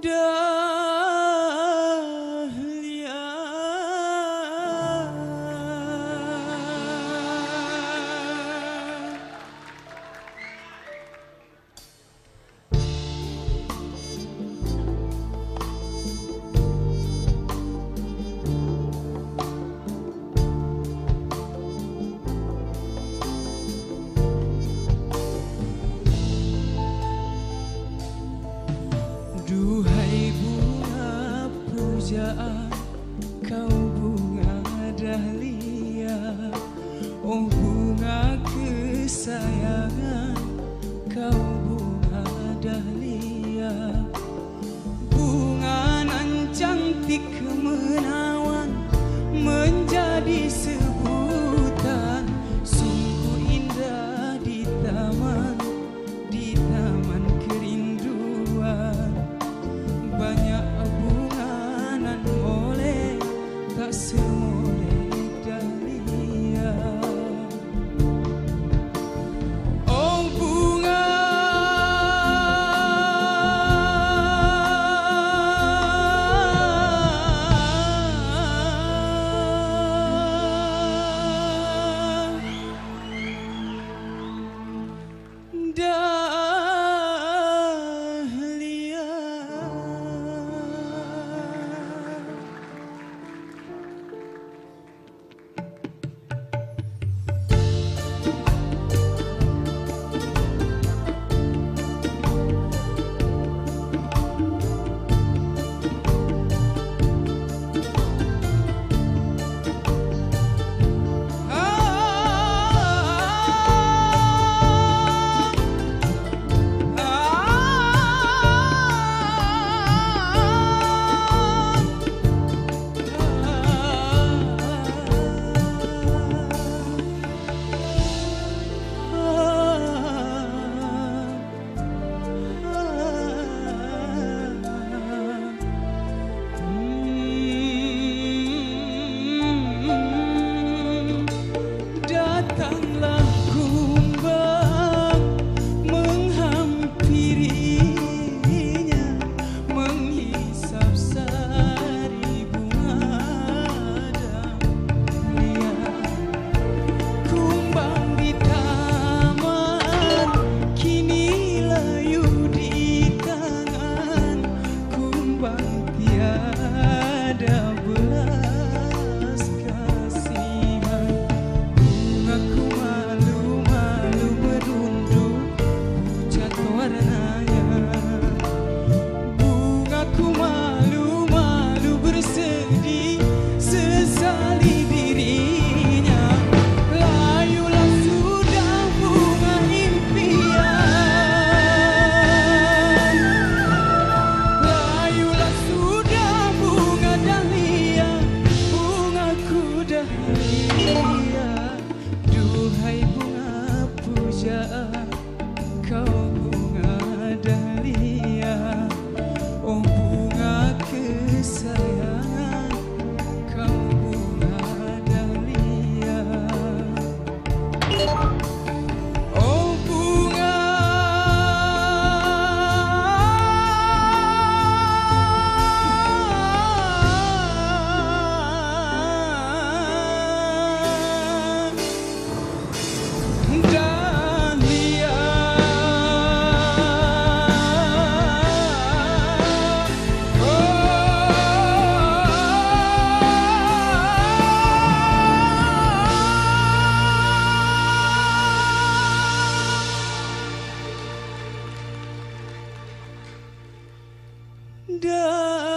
Dahlia. Duhai bunga pujaan, kau bunga dahlia. Oh bunga kesayangan, kau bunga dahlia. Bunga nan cantik menawan menjadi sebutan. Sungguh indah di taman kerinduan. Banyak bunga nan molek, tak semolek dahlia. Oh bunga, datanglah kumbang menghampirinya, menghisap sari bunga dahlia. Kumbang di taman kini layu di tangan. Kumbang tiada belas kasihan. Bungaku malu-malu merunduk, pucat warnanya. Bungaku malu-malu bersedih, sesali dirinya. Layulah sudah bunga impian, layulah sudah bunga dahlia, bungaku dahlia. Duhai bunga pujaan, kau bunga dahlia. Oh bunga kesayangan, kau bunga dahlia. Oh bunga, dahlia. Dahlia.